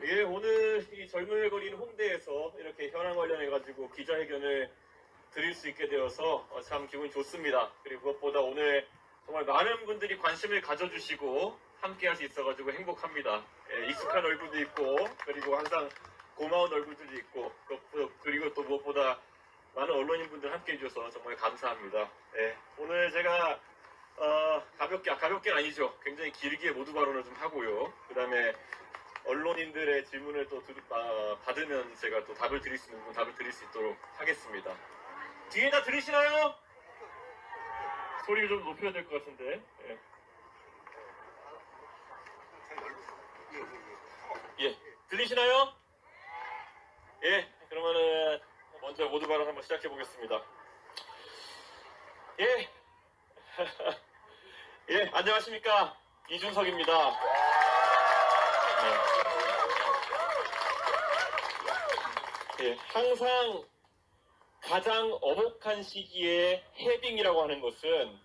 예, 오늘 이 절물거리는 홍대에서 이렇게 현안 관련해가지고 기자회견을 드릴 수 있게 되어서 참 기분이 좋습니다. 그리고 무엇보다 오늘 정말 많은 분들이 관심을 가져주시고 함께 할 수 있어가지고 행복합니다. 예, 익숙한 얼굴도 있고, 그리고 항상 고마운 얼굴들도 있고, 그리고 또 무엇보다 많은 언론인분들 함께 해주셔서 정말 감사합니다. 예, 오늘 제가 가볍게는 아니죠. 굉장히 길게 모두 발언을 좀 하고요. 그 다음에 언론인들의 질문을 또 받으면 제가 또 답을 드릴 수 있는 부분 답을 드릴 수 있도록 하겠습니다. 뒤에 다 들리시나요? 소리를 좀 높여야 될 것 같은데. 예, 들리시나요? 예, 그러면은 먼저 모두 발언 한번 시작해 보겠습니다. 예, 예, 안녕하십니까, 이준석입니다. 예, 항상 가장 어목한 시기에 해빙이라고 하는 것은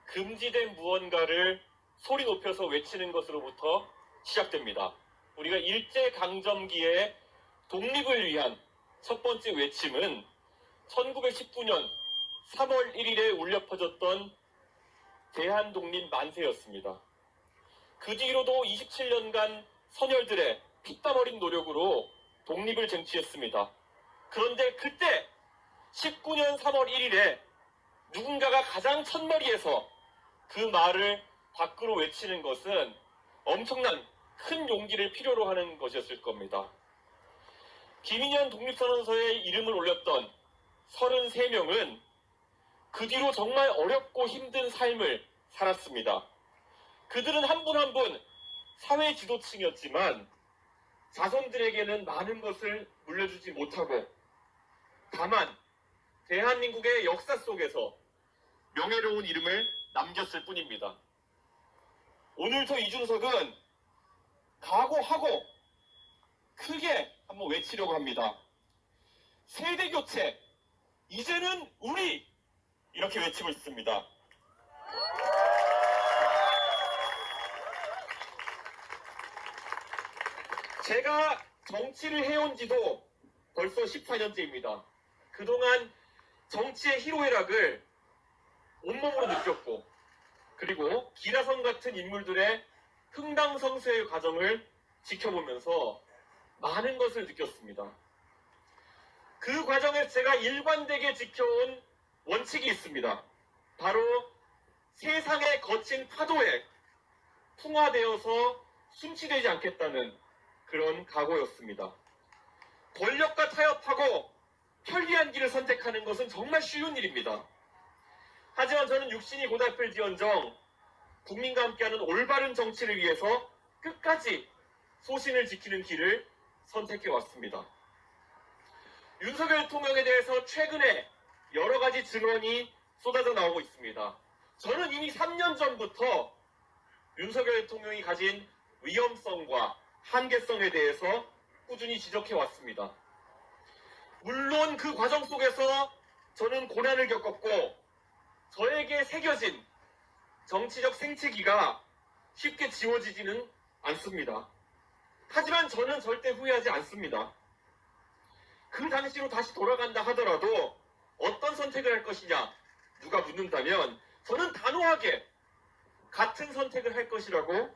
금지된 무언가를 소리 높여서 외치는 것으로부터 시작됩니다. 우리가 일제강점기에 독립을 위한 첫 번째 외침은 1919년 3월 1일에 울려 퍼졌던 대한독립 만세였습니다. 그 뒤로도 27년간 선열들의 피땀 어린 노력으로 독립을 쟁취했습니다. 그런데 그때 19년 3월 1일에 누군가가 가장 첫머리에서 그 말을 밖으로 외치는 것은 엄청난 큰 용기를 필요로 하는 것이었을 겁니다. 김인현 독립선언서에 이름을 올렸던 33명은 그 뒤로 정말 어렵고 힘든 삶을 살았습니다. 그들은 한 분 한 분 사회 지도층이었지만 자손들에게는 많은 것을 물려주지 못하고 다만 대한민국의 역사 속에서 명예로운 이름을 남겼을 뿐입니다. 오늘 저 이준석은 각오하고 크게 한번 외치려고 합니다. 세대교체, 이제는 우리! 이렇게 외치고 있습니다. 제가 정치를 해온 지도 벌써 14년째입니다. 그동안 정치의 희로애락을 온몸으로 느꼈고, 그리고 기라성 같은 인물들의 흥당성쇠의 과정을 지켜보면서 많은 것을 느꼈습니다. 그 과정에서 제가 일관되게 지켜온 원칙이 있습니다. 바로 세상의 거친 파도에 풍화되어서 숨치되지 않겠다는 그런 각오였습니다. 권력과 타협하고 편리한 길을 선택하는 것은 정말 쉬운 일입니다. 하지만 저는 육신이 고달플지언정 국민과 함께하는 올바른 정치를 위해서 끝까지 소신을 지키는 길을 선택해 왔습니다. 윤석열 대통령에 대해서 최근에 여러 가지 증언이 쏟아져 나오고 있습니다. 저는 이미 3년 전부터 윤석열 대통령이 가진 위험성과 한계성에 대해서 꾸준히 지적해 왔습니다. 물론 그 과정 속에서 저는 고난을 겪었고 저에게 새겨진 정치적 생채기가 쉽게 지워지지는 않습니다. 하지만 저는 절대 후회하지 않습니다. 그 당시로 다시 돌아간다 하더라도 어떤 선택을 할 것이냐 누가 묻는다면 저는 단호하게 같은 선택을 할 것이라고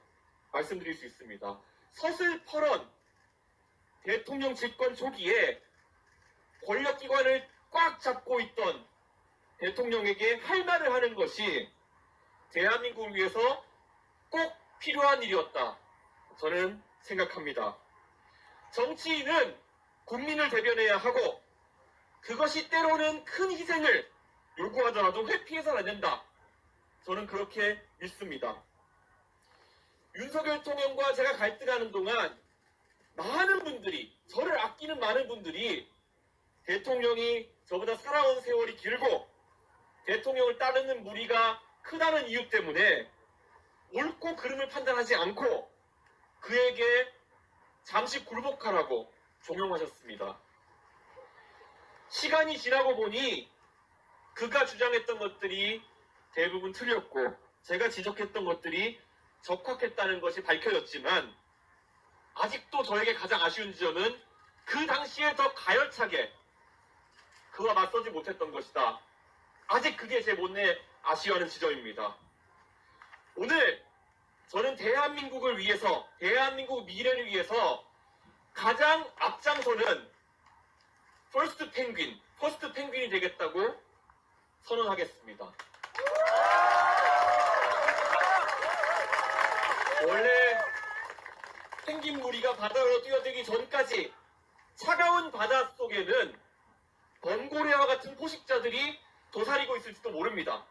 말씀드릴 수 있습니다. 서슬퍼런 대통령 집권 초기에 권력기관을 꽉 잡고 있던 대통령에게 할 말을 하는 것이 대한민국을 위해서 꼭 필요한 일이었다. 저는 생각합니다. 정치인은 국민을 대변해야 하고 그것이 때로는 큰 희생을 요구하더라도 회피해서는 안 된다. 저는 그렇게 믿습니다. 윤석열 대통령과 제가 갈등하는 동안 많은 분들이, 저를 아끼는 많은 분들이 대통령이 저보다 살아온 세월이 길고 대통령을 따르는 무리가 크다는 이유 때문에 옳고 그름을 판단하지 않고 그에게 잠시 굴복하라고 종용하셨습니다. 시간이 지나고 보니 그가 주장했던 것들이 대부분 틀렸고 제가 지적했던 것들이 적합했다는 것이 밝혀졌지만 아직도 저에게 가장 아쉬운 지점은 그 당시에 더 가열차게 그와 맞서지 못했던 것이다. 아직 그게 제 못내 아쉬워하는 지점입니다. 오늘 저는 대한민국을 위해서, 대한민국 미래를 위해서 가장 앞장서는 퍼스트 펭귄이 되겠다고 선언하겠습니다. 원래 펭귄 무리가 바다로 뛰어들기 전까지 차가운 바다 속에는 번고래와 같은 포식자들이 도사리고 있을지도 모릅니다.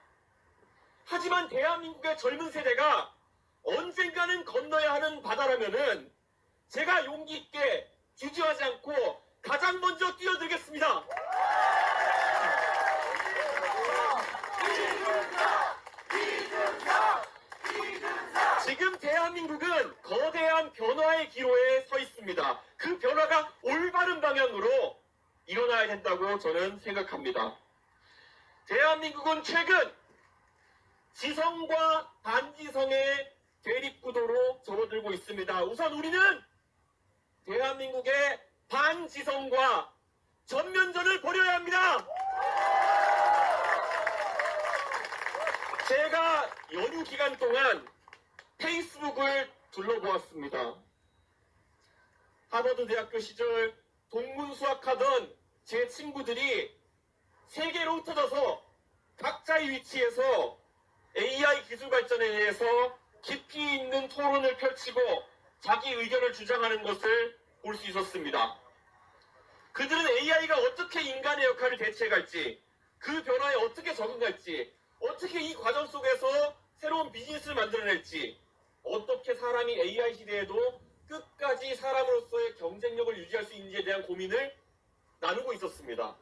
하지만 대한민국의 젊은 세대가 언젠가는 건너야 하는 바다라면은 제가 용기 있게 주저하지 않고 가장 먼저 뛰어들겠습니다. 지금 대한민국은 거대한 변화의 기로에 서 있습니다. 그 변화가 올바른 방향으로 일어나야 된다고 저는 생각합니다. 대한민국은 최근 지성과 반지성의 대립구도로 접어들고 있습니다. 우선 우리는 대한민국의 반지성과 전면전을 벌여야 합니다. 제가 연휴 기간 동안 페이스북을 둘러보았습니다. 하버드 대학교 시절 동문 수학하던 제 친구들이 세계로 흩어져서 각자의 위치에서 AI 기술 발전에 대해서 깊이 있는 토론을 펼치고 자기 의견을 주장하는 것을 볼 수 있었습니다. 그들은 AI가 어떻게 인간의 역할을 대체해갈지, 그 변화에 어떻게 적응할지, 어떻게 이 과정 속에서 새로운 비즈니스를 만들어낼지, 어떻게 사람이 AI 시대에도 끝까지 사람으로서의 경쟁력을 유지할 수 있는지에 대한 고민을 나누고 있었습니다.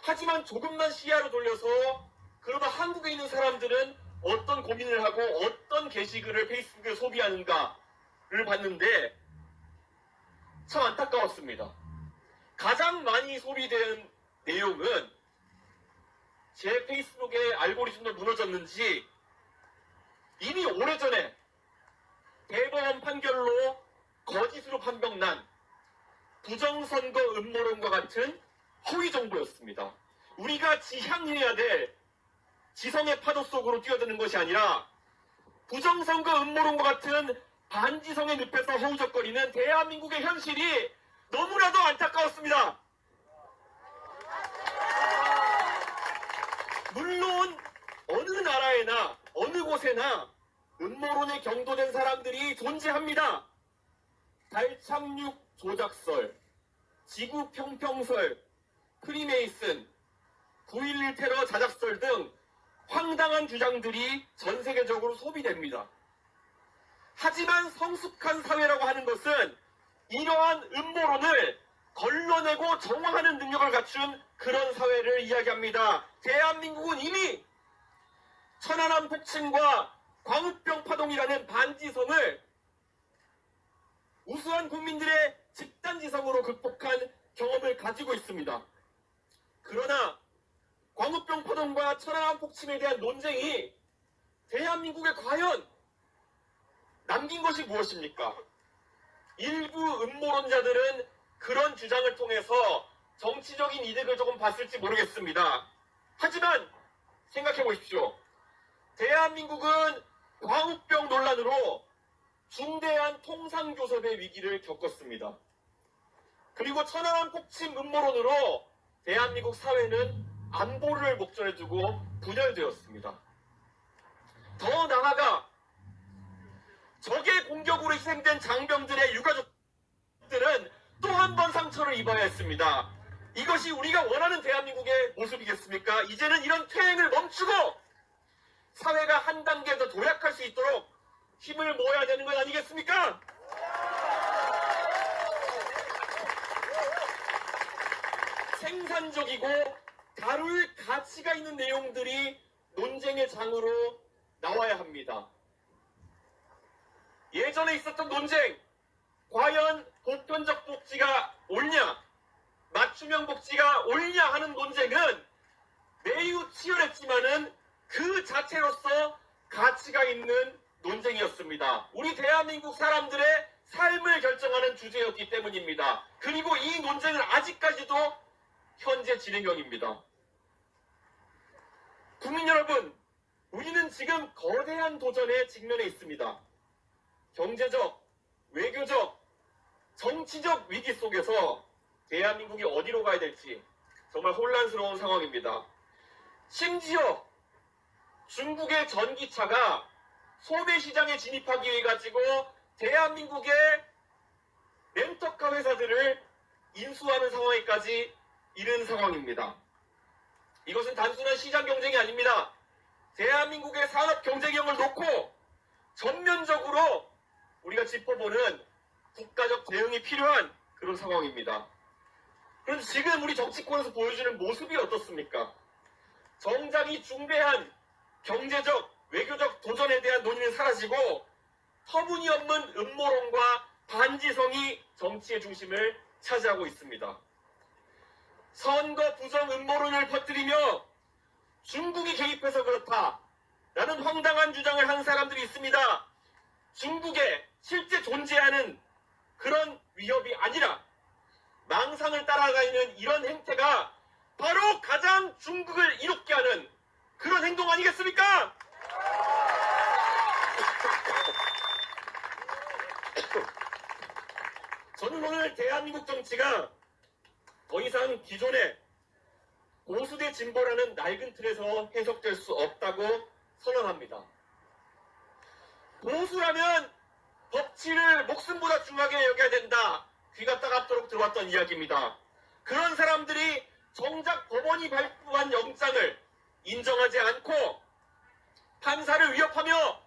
하지만 조금만 시야를 돌려서 그러다 한국에 있는 사람들은 어떤 고민을 하고 어떤 게시글을 페이스북에 소비하는가를 봤는데 참 안타까웠습니다. 가장 많이 소비된 내용은 제 페이스북의 알고리즘도 무너졌는지 이미 오래전에 대법원 판결로 거짓으로 판명난 부정선거 음모론과 같은 허위 정보였습니다. 우리가 지향해야 될 지성의 파도 속으로 뛰어드는 것이 아니라 부정선거 음모론과 같은 반지성의 늪에서 허우적거리는 대한민국의 현실이 너무나도 안타까웠습니다. 물론 어느 나라에나 어느 곳에나 음모론에 경도된 사람들이 존재합니다. 달 착륙 조작설, 지구 평평설, 프리메이슨, 9.11 테러 자작설 등 황당한 주장들이 전 세계적으로 소비됩니다. 하지만 성숙한 사회라고 하는 것은 이러한 음모론을 걸러내고 정화하는 능력을 갖춘 그런 사회를 이야기합니다. 대한민국은 이미 천안함 폭침과 광우병 파동이라는 반지성을 우수한 국민들의 집단지성으로 극복한 경험을 가지고 있습니다. 그러나 광우병 파동과 천안함 폭침에 대한 논쟁이 대한민국에 과연 남긴 것이 무엇입니까? 일부 음모론자들은 그런 주장을 통해서 정치적인 이득을 조금 봤을지 모르겠습니다. 하지만 생각해 보십시오. 대한민국은 광우병 논란으로 중대한 통상교섭의 위기를 겪었습니다. 그리고 천안함 폭침 음모론으로 대한민국 사회는 안보를 목전에 두고 분열되었습니다. 더 나아가 적의 공격으로 희생된 장병들의 유가족들은 또 한 번 상처를 입어야 했습니다. 이것이 우리가 원하는 대한민국의 모습이겠습니까? 이제는 이런 퇴행을 멈추고 사회가 한 단계 더 도약할 수 있도록 힘을 모아야 되는 것 아니겠습니까? 생산적이고 다룰 가치가 있는 내용들이 논쟁의 장으로 나와야 합니다. 예전에 있었던 논쟁, 과연 보편적 복지가 옳냐, 맞춤형 복지가 옳냐 하는 논쟁은 매우 치열했지만은 그 자체로서 가치가 있는 논쟁이었습니다. 우리 대한민국 사람들의 삶을 결정하는 주제였기 때문입니다. 그리고 이 논쟁은 아직까지도 현재 진행형입니다. 국민 여러분, 우리는 지금 거대한 도전에 직면해 있습니다. 경제적, 외교적, 정치적 위기 속에서 대한민국이 어디로 가야 될지 정말 혼란스러운 상황입니다. 심지어 중국의 전기차가 소매시장에 진입하기 위해 가지고 대한민국의 렌터카 회사들을 인수하는 상황에까지 이른 상황입니다. 이것은 단순한 시장 경쟁이 아닙니다. 대한민국의 산업 경쟁력을 놓고 전면적으로 우리가 짚어보는 국가적 대응이 필요한 그런 상황입니다. 그런데 지금 우리 정치권에서 보여주는 모습이 어떻습니까? 정작 이 중대한 경제적, 외교적 도전에 대한 논의는 사라지고 터무니없는 음모론과 반지성이 정치의 중심을 차지하고 있습니다. 선거 부정 음모론을 퍼뜨리며 중국이 개입해서 그렇다라는 황당한 주장을 하는 사람들이 있습니다. 중국에 실제 존재하는 그런 위협이 아니라 망상을 따라가는 이런 행태가 바로 가장 중국을 이롭게 하는 그런 행동 아니겠습니까? 저는 오늘 대한민국 정치가 더 이상 기존의 보수대 진보라는 낡은 틀에서 해석될 수 없다고 선언합니다. 보수라면 법치를 목숨보다 중하게 여겨야 된다. 귀가 따갑도록 들어왔던 이야기입니다. 그런 사람들이 정작 법원이 발부한 영장을 인정하지 않고 판사를 위협하며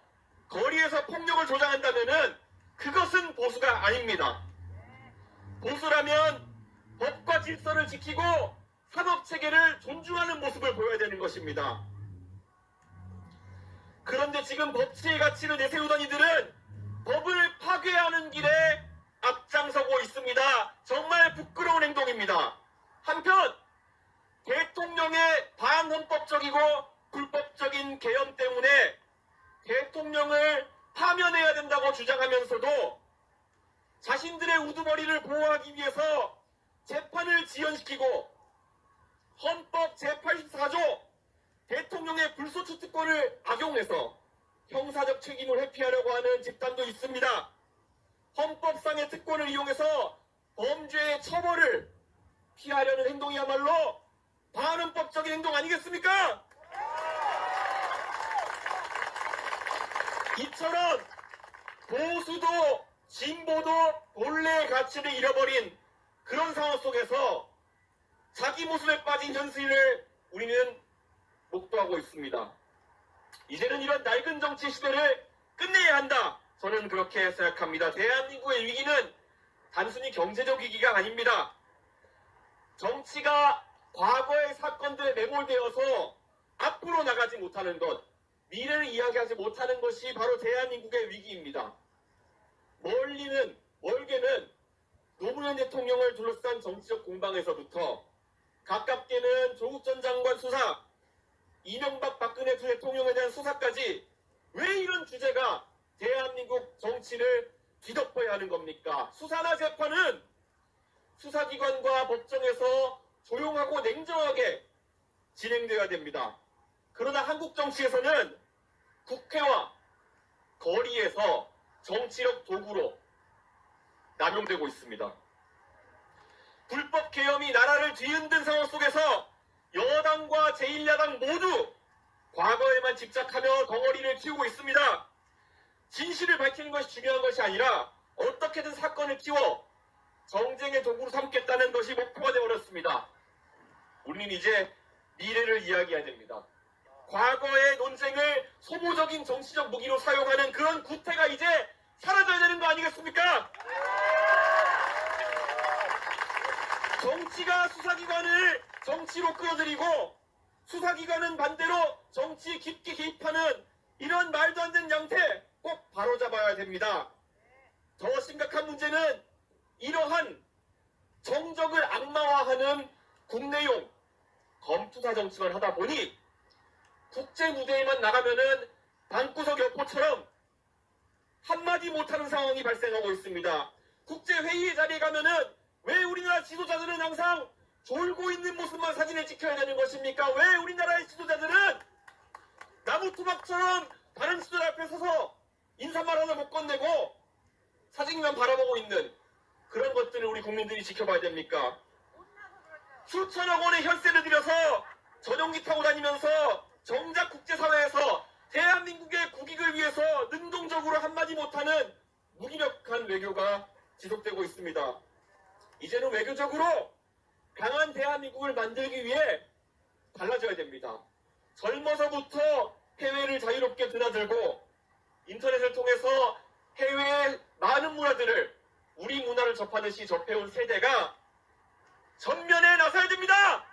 거리에서 폭력을 조장한다면 그것은 보수가 아닙니다. 보수라면 법과 질서를 지키고 산업체계를 존중하는 모습을 보여야 되는 것입니다. 그런데 지금 법치의 가치를 내세우던 이들은 법을 파괴하는 길에 앞장서고 있습니다. 정말 부끄러운 행동입니다. 한편 대통령의 반헌법적이고 불법적인 개헌 때문에 대통령을 파면해야 된다고 주장하면서도 자신들의 우두머리를 보호하기 위해서 재판을 지연시키고 헌법 제84조 대통령의 불소추 특권을 악용해서 형사적 책임을 회피하려고 하는 집단도 있습니다. 헌법상의 특권을 이용해서 범죄의 처벌을 피하려는 행동이야말로 반헌법적인 행동 아니겠습니까? 이처럼 보수도 진보도 본래의 가치를 잃어버린 그런 상황 속에서 자기 모습에 빠진 현실을 우리는 목도하고 있습니다. 이제는 이런 낡은 정치 시대를 끝내야 한다. 저는 그렇게 생각합니다. 대한민국의 위기는 단순히 경제적 위기가 아닙니다. 정치가 과거의 사건들에 매몰되어서 앞으로 나가지 못하는 것, 미래를 이야기하지 못하는 것이 바로 대한민국의 위기입니다. 멀게는 노무현 대통령을 둘러싼 정치적 공방에서부터 가깝게는 조국 전 장관 수사, 이명박 박근혜 두 대통령에 대한 수사까지 왜 이런 주제가 대한민국 정치를 뒤덮어야 하는 겁니까? 수사나 재판은 수사기관과 법정에서 조용하고 냉정하게 진행되어야 됩니다. 그러나 한국 정치에서는 국회와 거리에서 정치력 도구로 남용되고 있습니다. 불법 계엄이 나라를 뒤흔든 상황 속에서 여당과 제1야당 모두 과거에만 집착하며 덩어리를 키우고 있습니다. 진실을 밝히는 것이 중요한 것이 아니라 어떻게든 사건을 키워 정쟁의 도구로 삼겠다는 것이 목표가 되어버렸습니다. 우리는 이제 미래를 이야기해야 됩니다. 과거의 논쟁을 소모적인 정치적 무기로 사용하는 그런 구태가 이제 사라져야 되는 거 아니겠습니까? 정치가 수사기관을 정치로 끌어들이고 수사기관은 반대로 정치에 깊게 개입하는 이런 말도 안 되는 양태 꼭 바로잡아야 됩니다. 더 심각한 문제는 이러한 정적을 악마화하는 국내용 검투사 정치만 하다 보니 국제 무대에만 나가면은 방구석 여포처럼 한마디 못하는 상황이 발생하고 있습니다. 국제회의 자리에 가면은 왜 우리나라 지도자들은 항상 졸고 있는 모습만 사진에 찍혀야 되는 것입니까? 왜 우리나라의 지도자들은 나무 토막처럼 다른 지도자 앞에 서서 인사말 하나 못 건네고 사진만 바라보고 있는 그런 것들을 우리 국민들이 지켜봐야 됩니까? 수천억 원의 혈세를 들여서 전용기 타고 다니면서 정작 국제사회에서 대한민국의 국익을 위해서 능동적으로 한마디 못하는 무기력한 외교가 지속되고 있습니다. 이제는 외교적으로 강한 대한민국을 만들기 위해 달라져야 됩니다. 젊어서부터 해외를 자유롭게 드나들고 인터넷을 통해서 해외의 많은 문화들을 우리 문화를 접하듯이 접해온 세대가 전면에 나서야 됩니다.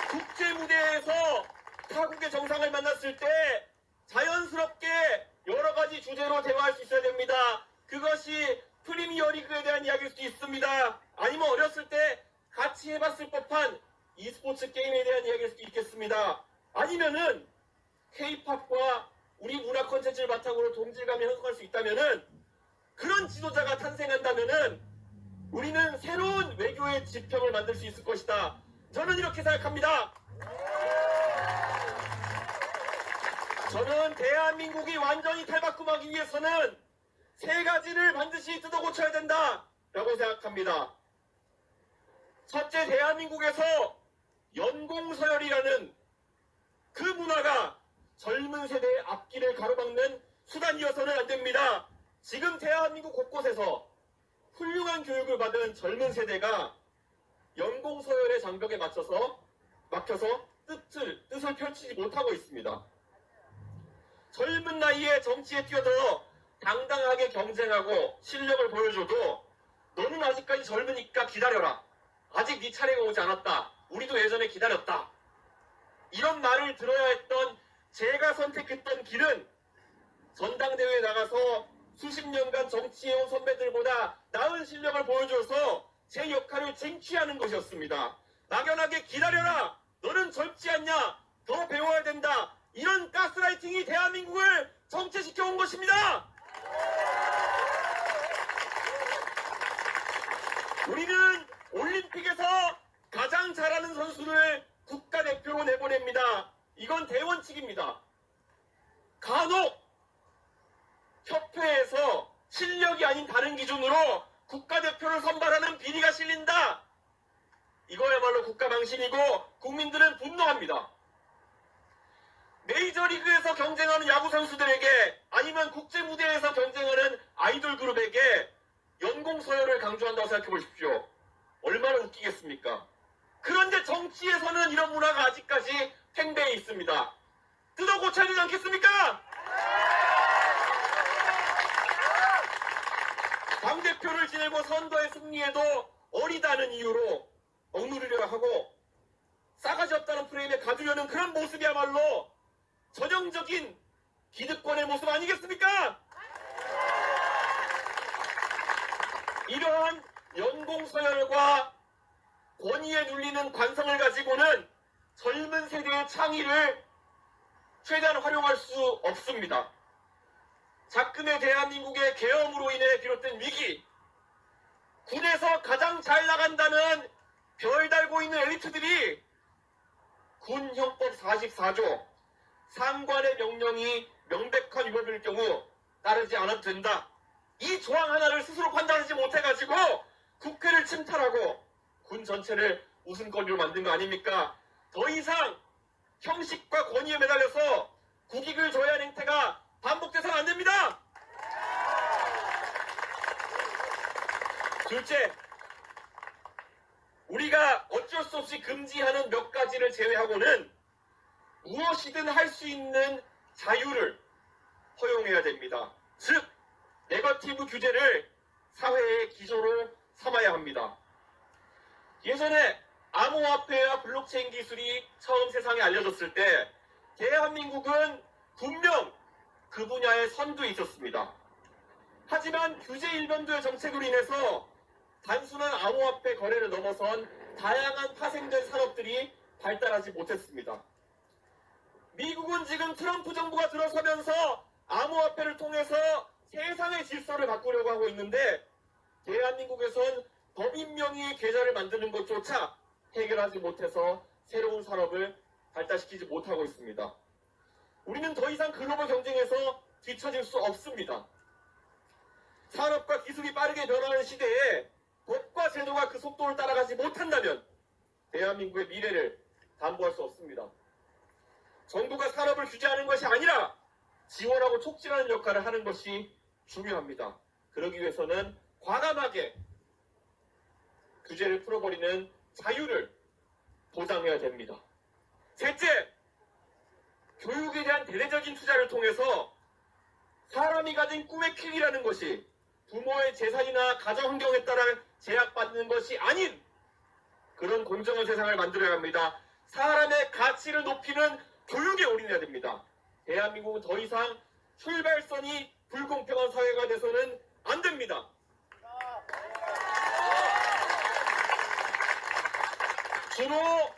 국제 무대에서 타국의 정상을 만났을 때 자연스럽게 여러 가지 주제로 대화할 수 있어야 됩니다. 그것이 프리미어리그에 대한 이야기일 수도 있습니다. 아니면 어렸을 때 같이 해봤을 법한 e스포츠 게임에 대한 이야기일 수도 있겠습니다. 아니면은 K-팝과 우리 문화 콘텐츠를 바탕으로 동질감이 형성할 수 있다면은 그런 지도자가 탄생한다면은 우리는 새로운 외교의 지평을 만들 수 있을 것이다. 저는 이렇게 생각합니다. 저는 대한민국이 완전히 탈바꿈하기 위해서는 세 가지를 반드시 뜯어 고쳐야 된다라고 생각합니다. 첫째, 대한민국에서 연공서열이라는 그 문화가 젊은 세대의 앞길을 가로막는 수단이어서는 안 됩니다. 지금 대한민국 곳곳에서 훌륭한 교육을 받은 젊은 세대가 연공서열의 장벽에 막혀서 뜻을 펼치지 못하고 있습니다. 젊은 나이에 정치에 뛰어들어 당당하게 경쟁하고 실력을 보여줘도 너는 아직까지 젊으니까 기다려라. 아직 네 차례가 오지 않았다. 우리도 예전에 기다렸다. 이런 말을 들어야 했던 제가 선택했던 길은 전당대회에 나가서 수십 년간 정치해온 선배들보다 나은 실력을 보여줘서 제 역할을 쟁취하는 것이었습니다. 막연하게 기다려라. 너는 젊지 않냐. 더 배워야 된다. 이런 가스라이팅이 대한민국을 정체시켜온 것입니다. 우리는 올림픽에서 가장 잘하는 선수를 국가대표로 내보냅니다. 이건 대원칙입니다. 간혹 협회에서 실력이 아닌 다른 기준으로 국가대표를 선발하는 비리가 실린다. 이거야말로 국가망신이고 국민들은 분노합니다. 메이저리그에서 경쟁하는 야구 선수들에게 아니면 국제무대에서 경쟁하는 아이돌 그룹에게 연공서열을 강조한다고 생각해 보십시오. 얼마나 웃기겠습니까? 그런데 정치에서는 이런 문화가 아직까지 팽배해 있습니다. 뜯어 고쳐야 되지 않겠습니까? 당대표를 지내고 선거에 승리해도 어리다는 이유로 억누르려 하고 싸가지 없다는 프레임에 가두려는 그런 모습이야말로 전형적인 기득권의 모습 아니겠습니까? 이러한 연공서열과 권위에 눌리는 관성을 가지고는 젊은 세대의 창의를 최대한 활용할 수 없습니다. 작금의 대한민국의 계엄으로 인해 비롯된 위기, 군에서 가장 잘 나간다는 별 달고 있는 엘리트들이 군형법 44조 상관의 명령이 명백한 위법일 경우 따르지 않아도 된다. 이 조항 하나를 스스로 판단하지 못해가지고 국회를 침탈하고 군 전체를 우스갯거리로 만든 거 아닙니까? 더 이상 형식과 권위에 매달려서 국익을 줘야 하는 행태가 반복돼서는 안 됩니다. 둘째, 우리가 어쩔 수 없이 금지하는 몇 가지를 제외하고는 무엇이든 할 수 있는 자유를 허용해야 됩니다. 즉, 네거티브 규제를 사회의 기조로 삼아야 합니다. 예전에 암호화폐와 블록체인 기술이 처음 세상에 알려졌을 때 대한민국은 분명 그 분야에 선두에 있었습니다. 하지만 규제 일변도의 정책으로 인해서 단순한 암호화폐 거래를 넘어선 다양한 파생된 산업들이 발달하지 못했습니다. 미국은 지금 트럼프 정부가 들어서면서 암호화폐를 통해서 세상의 질서를 바꾸려고 하고 있는데 대한민국에선 법인 명의의 계좌를 만드는 것조차 해결하지 못해서 새로운 산업을 발달시키지 못하고 있습니다. 우리는 더 이상 글로벌 경쟁에서 뒤처질 수 없습니다. 산업과 기술이 빠르게 변하는 시대에 법과 제도가 그 속도를 따라가지 못한다면 대한민국의 미래를 담보할 수 없습니다. 정부가 산업을 규제하는 것이 아니라 지원하고 촉진하는 역할을 하는 것이 중요합니다. 그러기 위해서는 과감하게 규제를 풀어버리는 자유를 보장해야 됩니다. 셋째, 교육에 대한 대대적인 투자를 통해서 사람이 가진 꿈의 길이라는 것이 부모의 재산이나 가정 환경에 따라 제약받는 것이 아닌 그런 공정한 세상을 만들어야 합니다. 사람의 가치를 높이는 교육에 올인해야 됩니다. 대한민국은 더 이상 출발선이 불공평한 사회가 돼서는 안 됩니다. 주로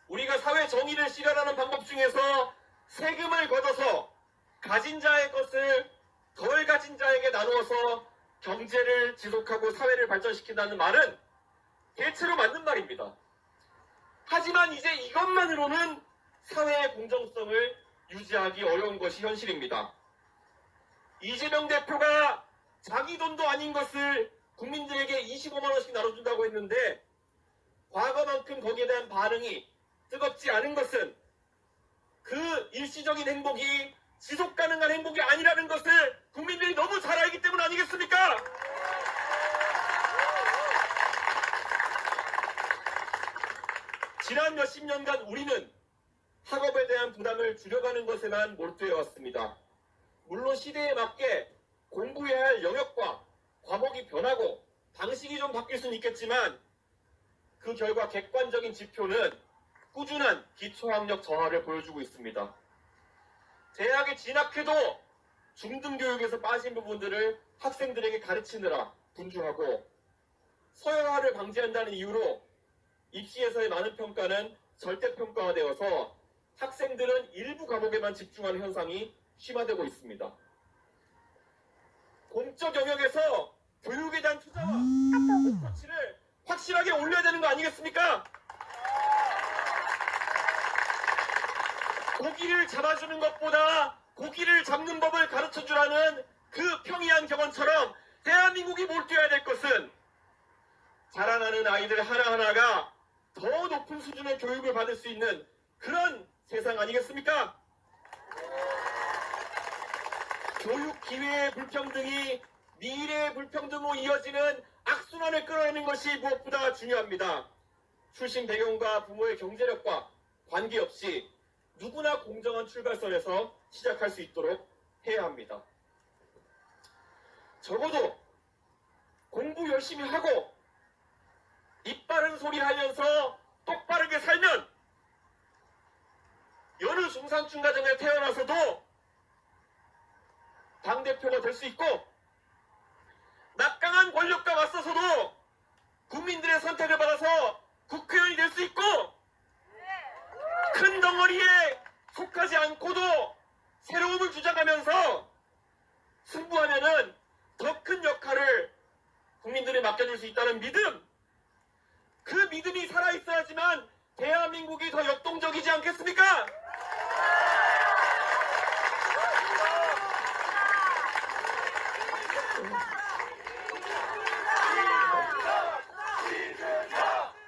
우리가 사회 정의를 실현하는 방법 중에서 세금을 걷어서 가진 자의 것을 덜 가진 자에게 나누어서 경제를 지속하고 사회를 발전시킨다는 말은 대체로 맞는 말입니다. 하지만 이제 이것만으로는 사회의 공정성을 유지하기 어려운 것이 현실입니다. 이재명 대표가 자기 돈도 아닌 것을 국민들에게 25만 원씩 나눠준다고 했는데 과거만큼 거기에 대한 반응이 뜨겁지 않은 것은 그 일시적인 행복이 지속 가능한 행복이 아니라는 것을 국민들이 너무 잘 알기 때문 아니겠습니까? 지난 몇십 년간 우리는 학업에 대한 부담을 줄여가는 것에만 몰두해왔습니다. 물론 시대에 맞게 공부해야 할 영역과 과목이 변하고 방식이 좀 바뀔 수는 있겠지만 그 결과 객관적인 지표는 꾸준한 기초학력 저하를 보여주고 있습니다. 대학에 진학해도 중등교육에서 빠진 부분들을 학생들에게 가르치느라 분주하고 서열화를 방지한다는 이유로 입시에서의 많은 평가는 절대평가가 되어서 학생들은 일부 과목에만 집중하는 현상이 심화되고 있습니다. 공적 영역에서 교육에 대한 투자와 목표치를 확실하게 올려야 되는 거 아니겠습니까? 고기를 잡아주는 것보다 고기를 잡는 법을 가르쳐주라는 그 평이한 격언처럼 대한민국이 몰두해야 될 것은 자라나는 아이들 하나하나가 더 높은 수준의 교육을 받을 수 있는 그런 세상 아니겠습니까? 교육 기회의 불평등이 미래의 불평등으로 이어지는 악순환을 끌어내는 것이 무엇보다 중요합니다. 출신 배경과 부모의 경제력과 관계없이 누구나 공정한 출발선에서 시작할 수 있도록 해야 합니다. 적어도 공부 열심히 하고 입 바른 소리 하면서 똑바르게 살면 여느 중산층 가정에 태어나서도 당대표가 될 수 있고 막강한 권력과 맞서서도 국민들의 선택을 받아서 국회의원이 될 수 있고 큰 덩어리에 속하지 않고도 새로움을 주장하면서 승부하면은 더 큰 역할을 국민들이 맡겨줄 수 있다는 믿음, 그 믿음이 살아있어야지만 대한민국이 더 역동적이지 않겠습니까?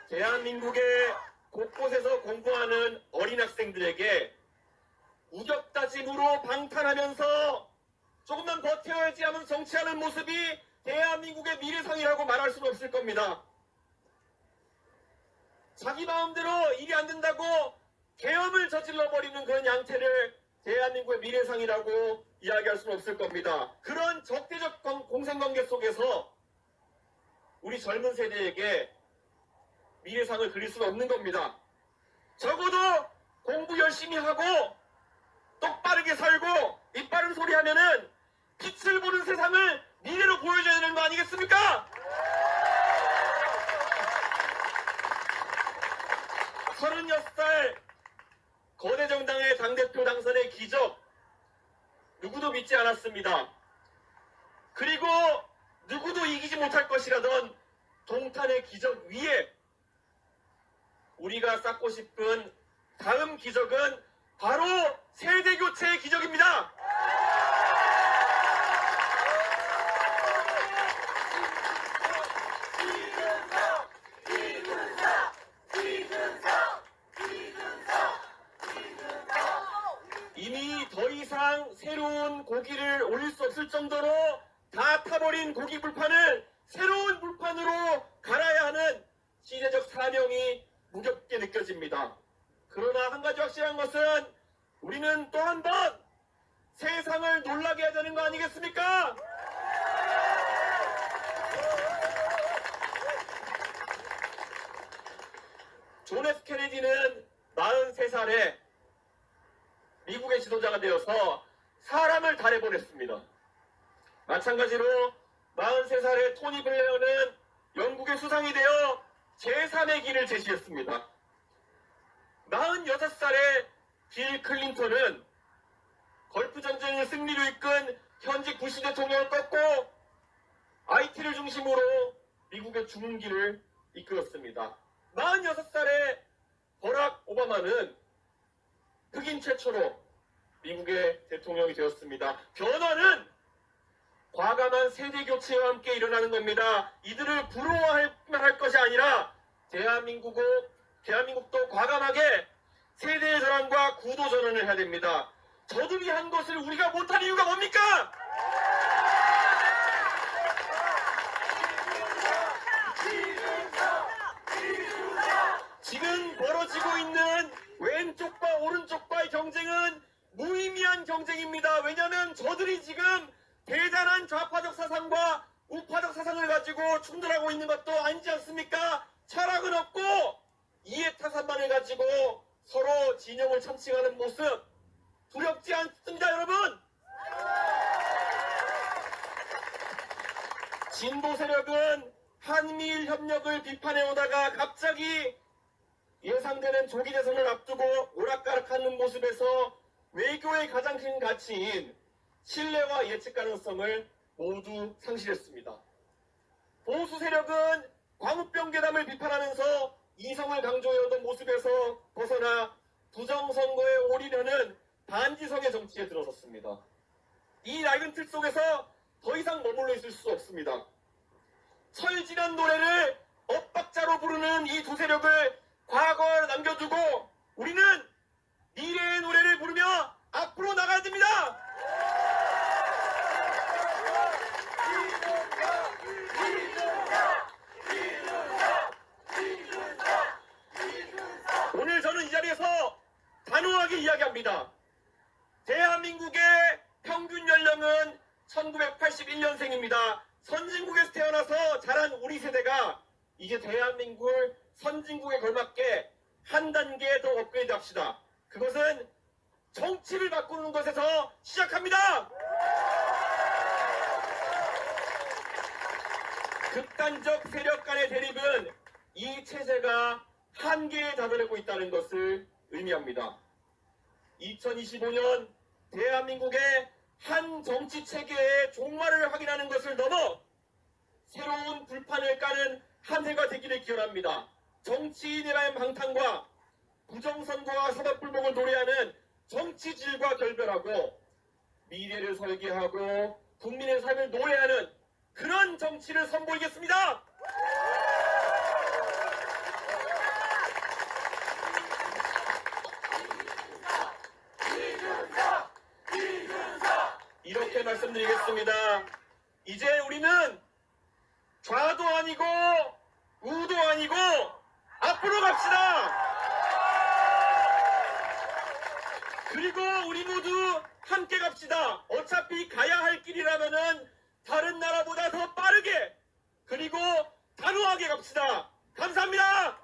대한민국의 곳곳에서 공부하는 어린 학생들에게 우격다짐으로 방탄하면서 조금만 버텨야지 하면 정치하는 모습이 대한민국의 미래상이라고 말할 수는 없을 겁니다. 자기 마음대로 일이 안 된다고 계엄을 저질러버리는 그런 양태를 대한민국의 미래상이라고 이야기할 수는 없을 겁니다. 그런 적대적 공생관계 속에서 우리 젊은 세대에게 미래상을 그릴 수는 없는 겁니다. 적어도 공부 열심히 하고 똑바르게 살고 입 바른 소리 하면은 빛을 보는 세상을 미래로 보여줘야 되는 거 아니겠습니까? 36살 거대 정당의 당대표 당선의 기적 누구도 믿지 않았습니다. 그리고 누구도 이기지 못할 것이라던 동탄의 기적 위에 우리가 쌓고 싶은 다음 기적은 바로 세대교체의 기적입니다. 이미 더 이상 새로운 고기를 올릴 수 없을 정도로 다 타버린 고기 불판을 새로운 불판으로 갈아야 하는 시대적 사명이 무겁게 느껴집니다. 그러나 한 가지 확실한 것은 우리는 또 한 번 세상을 놀라게 해야 되는 거 아니겠습니까? 존 F 케네디는 43살에 미국의 지도자가 되어서 사람을 달에 보냈습니다. 마찬가지로 43살의 토니 블레어는 영국의 수상이 되어 제3의 길을 제시했습니다. 46살의 빌 클린턴은 걸프 전쟁을 승리로 이끈 현직 부시 대통령을 꺾고 IT를 중심으로 미국의 중흥기를 이끌었습니다. 46살의 버락 오바마는 흑인 최초로 미국의 대통령이 되었습니다. 변화는 과감한 세대교체와 함께 일어나는 겁니다. 이들을 부러워할 것이 아니라 대한민국도 과감하게 세대의 전환과 구도 전환을 해야 됩니다. 저들이 한 것을 우리가 못한 이유가 뭡니까? 지금 벌어지고 있는 왼쪽과 오른쪽과의 경쟁은 무의미한 경쟁입니다. 왜냐하면 저들이 지금 대단한 좌파적 사상과 우파적 사상을 가지고 충돌하고 있는 것도 아니지 않습니까? 철학은 없고 이해타산만을 가지고 서로 진영을 참칭하는 모습 두렵지 않습니다, 여러분? 진보 세력은 한미일 협력을 비판해오다가 갑자기 예상되는 조기 대선을 앞두고 오락가락하는 모습에서 외교의 가장 큰 가치인 신뢰와 예측 가능성을 모두 상실했습니다. 보수 세력은 광우병 괴담을 비판하면서 이성을 강조해오던 모습에서 벗어나 부정선거에 올인하는 반지성의 정치에 들어섰습니다. 이 낡은 틀 속에서 더 이상 머물러 있을 수 없습니다. 철진한 노래를 엇박자로 부르는 이 두 세력을 과거에 남겨두고 우리는 미래의 노래를 부르며 앞으로 나가야 됩니다. 오늘 저는 이 자리에서 단호하게 이야기합니다. 대한민국의 평균 연령은 1981년생입니다. 선진국에서 태어나서 자란 우리 세대가 이제 대한민국을 선진국에 걸맞게 한 단계 더 업그레이드 합시다. 그것은 정치를 바꾸는 것에서 시작합니다. 극단적 세력 간의 대립은 이 체제가 한계에 다다르고 있다는 것을 의미합니다. 2025년 대한민국의 한 정치 체계의 종말을 확인하는 것을 넘어 새로운 불판을 까는 한 해가 되기를 기원합니다. 정치인이라는 방탄과 부정선거와 사법불복을 노래하는 정치질과 결별하고 미래를 설계하고 국민의 삶을 노래하는 그런 정치를 선보이겠습니다. 이렇게 말씀드리겠습니다. 이제 우리는 좌도 아니고 우도 아니고 앞으로 갑시다. 그리고 우리 모두 함께 갑시다. 어차피 가야 할 길이라면은 다른 나라보다 더 빠르게 그리고 단호하게 갑시다. 감사합니다.